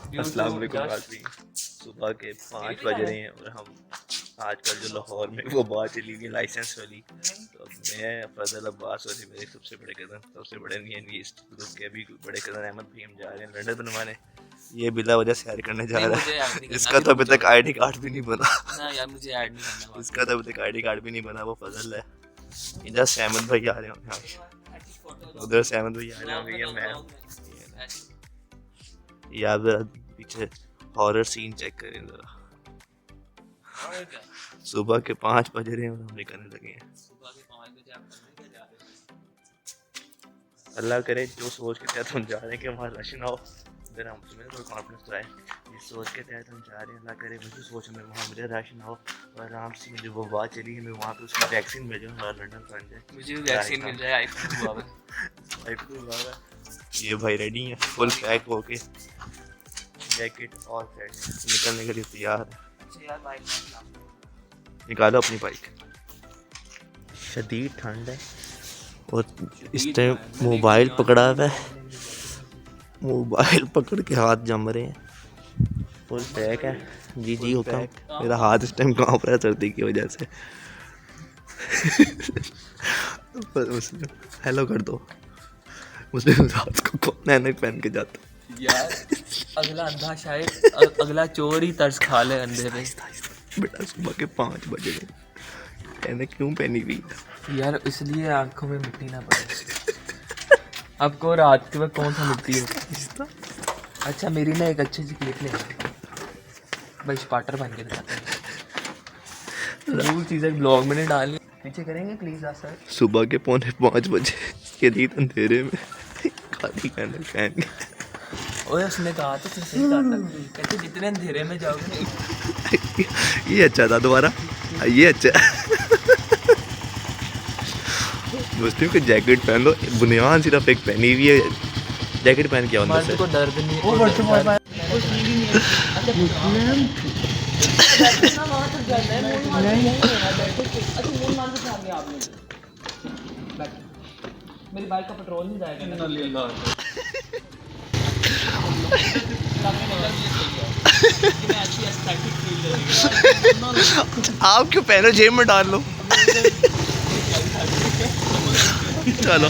अस्सलाम वालेकुम नाज़रीन, सुबह के 5 बज रहे हैं और हम आजकल जो लाहौर में वो बात चली हुई है लाइसेंस वाली। तो मैं फजल अब्बास और मेरे सबसे बड़े कज़न, सबसे बड़े नहीं हैं, इस ग्रुप के अभी बड़े कज़न अहमद भी हम जा रहे हैं लंदन बनवाने। ये बिला वजह सैर करने जा रहा है। इसका तो अभी तक आईडी कार्ड भी नहीं बना ना यार, मुझे ऐड नहीं करना। इसका तो अभी तक आईडी कार्ड भी नहीं बना। वो फजल है, इधर से अहमद भाई आ रहे होंगे, उधर से अहमद भाई आ रहे होंगे, ये मैं। यार जरा पीछे हॉरर सीन चेक करें जरा। सुबह के 5 बज रहे हैं और हम निकलने लगे हैं। अल्लाह करे जो सोच के तहत हम जा रहे हैं कि वहाँ रश ना हो, फिर हम उसमें थोड़ा कॉन्फिडेंस तो आए। जिस सोच के तहत हम जा रहे हैं, अल्लाह करे वही सोच में वहाँ मुझे रश ना हो और आराम से मुझे वो बात चली है, मैं वहाँ पे उसकी वैक्सीन मिल जाए, हमारा लंदन बन जाए, मुझे भी वैक्सीन मिल जाए। ये भाई रेडी है फुल पैक होके, जैकेट और सेट, निकलने के लिए तैयार है। निकालो अपनी बाइक। शदीद ठंड है और इस टाइम मोबाइल पकड़ा हुआ है, मोबाइल पकड़ के हाथ जम रहे हैं। फुल पैक है जी जी हुक्म। मेरा हाथ इस टाइम कांप रहा है सर्दी की वजह से। हेलो कर दो। मुस्लिम रात को कौन ऐनक पहन के जाता यार? अगला अंधा शायद अगला चोर ही तरस खा ले अंधे पे। बेटा सुबह के 5 बजे ऐनक क्यों पहनी हुई? यार इसलिए आंखों में मिट्टी ना पड़े। आपको रात के वक्त कौन सा मिट्टी हो? अच्छा मेरी ना एक अच्छी सी क्लिप ले भाई, स्पार्टर बन के दिखाते हैं। जो चीज़ें ब्लॉग में नहीं डालनी पीछे करेंगे प्लीज सर। सुबह के 4:45 बजे के रीत अंधेरे में खाली ऐनक पहन के। ओए उसने कहा था तुमसे ही कहा था, कहते जितने अंधेरे में जाओगे। ये अच्छा था, दोबारा ये अच्छा। दोस्तों को जैकेट पहन लो, बुनियाद सिर्फ एक पहनी हुई है, जैकेट पहन के अंदर से को दर्द नहीं मेरी बाइक का पेट्रोल नहीं जाएगा। आप क्यों पहनो, जेब में डाल लो। चलो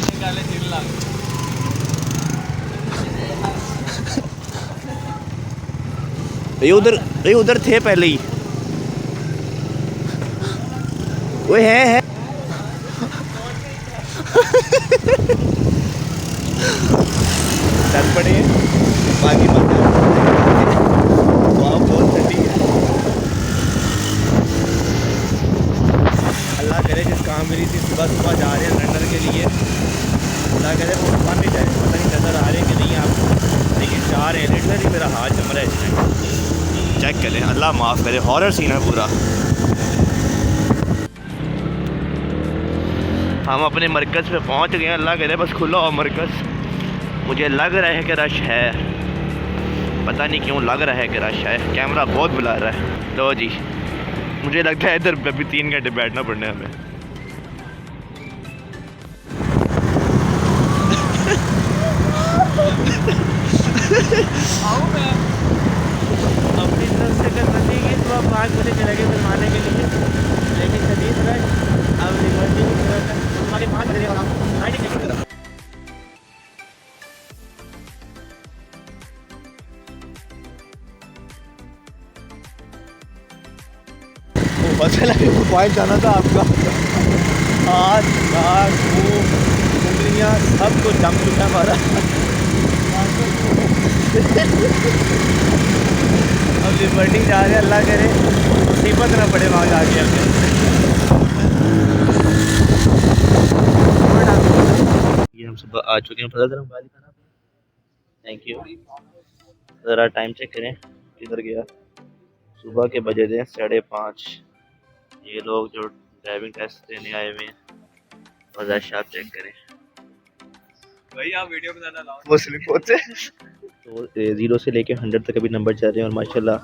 ये उधर थे पहले ही। वो है चल पड़े बाकी मत। वहाँ बहुत ठंडी है। अल्लाह करे जिस काम मेरी थी, सुबह सुबह जा रहे हैं लंदन के लिए, अल्लाह करे वो मान भी जाए। पता नहीं नज़र आ रहे कि नहीं आपको, लेकिन जा रहे हैं। लिटरली मेरा हाथ जम रहा है इस टाइम। चेक करें, अल्लाह माफ़ करे, हॉरर सीन है पूरा। हम अपने मरकज़ पे पहुंच गए हैं, अल्लाह करे बस खुला हो मरकज़। मुझे लग रहा है कि रश है, पता नहीं क्यों लग रहा है कि रश है। कैमरा बहुत बुला रहा है। लो जी, मुझे लगता है इधर अभी 3 घंटे बैठना पड़ना है हमें। अपनी तरफ से कर बंदी की सुबह 5 बजे चले गए फिल्माने के लिए, लेकिन शदीद रश। अब रिवर्सिंग की तरफ है 5 बजे वाला फसल पॉइंट जाना था आपका। हाथ नाक मुँह उंगलियाँ सब कुछ जम चुका है हमारा। अब लिबर्टी जा रहे हैं, अल्लाह करे मुसीबत ना पड़े वहाँ जाके हमें। ये हम सुबह आ चुके हैं। Thank you. ज़रा टाइम चेक करें किधर गया। सुबह के बजे थे 5:30। ये लोग जो ड्राइविंग टेस्ट देने आए हुए हैं, और रश आप चेक करें भाई। आप वीडियो बनाना लाओ। मुस्लिम पहुंचे तो 0 से लेके 100 तक अभी नंबर चल रहे हैं और माशाल्लाह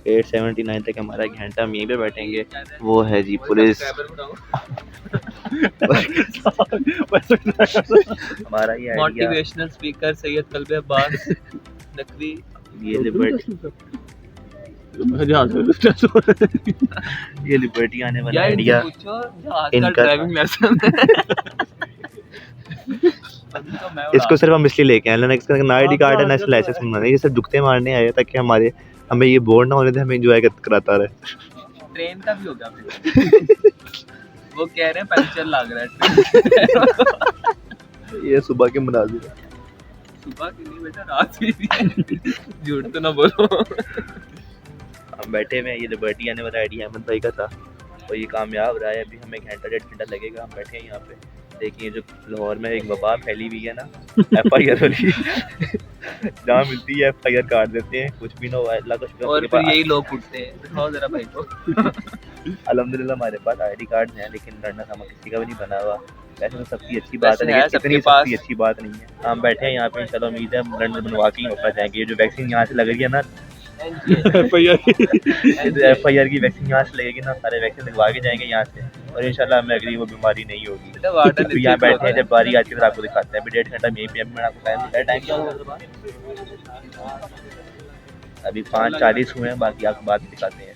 879 तक हमारा 1 घंटा हम यहीं पे बैठेंगे। वो है जी पुलिस। हमारा ये मोटिवेशनल स्पीकर सैयद कल्बे अब्बास नकवी ये लिबर्टी ये लिबर्टी आने वाला यार आइडिया पूछो जहाज का इनका ड्राइविंग लेसन इसको सिर्फ हम इसलिए लेके आए ना, इसका ना आईडी कार्ड है ना इसका लाइसेंस बनवाना है, ये सिर्फ दुखते मारने आए ताकि हमें ये बोर ना होने दे, हमें एंजॉय कराता रहे। ट्रेन का भी हो गया फिर। वो कह रहे हैं पंचर लग रहा है ट्रेन। ये सुबह के मनाजिर है। सुबह की नहीं बेटा, रात की भी है। झूठ तो ना बोलो। हम बैठे हुए हैं, ये लिबर्टी आने वाला आइडिया अहमद भाई का था और ये कामयाब रहा है। अभी हमें घंटा 1.5 घंटा लगेगा। हम बैठे हैं यहाँ पे, देखिए जो लाहौर में एक वबा फैली हुई है ना FIR वाली जहाँ मिलती है FIR काट देते हैं, कुछ भी ना हुआ अल्लाह का शुक्र। और फिर यही लोग उठते हैं। दिखाओ जरा भाई को। अल्हम्दुलिल्लाह हमारे पास ID कार्ड हैं, लेकिन लड़ना सामा किसी का भी नहीं बना हुआ। वैसे तो सबकी अच्छी बात है, वैसे है लेकिन सबके इतनी पास। सबकी अच्छी बात नहीं है। हम बैठे हैं यहाँ पे, इंशाल्लाह उम्मीद है हम लंदन बनवा के ही वापस जाएंगे। ये जो वैक्सीन यहाँ से लग रही है ना FIR की वैक्सीन यहाँ से लगेगी ना, सारे वैक्सीन लगवा के जाएंगे यहाँ से और इंशाल्लाह हमें अगली वो बीमारी नहीं होगी। तो यहाँ बैठे हैं, जब बारी आती है फिर आपको दिखाते हैं। अभी 1.5 घंटा यहीं पे मैंने आपको टाइम दिखाया। टाइम क्या हुआ अभी 5:40 हुए हैं, बाकी आपको बाद में दिखाते हैं।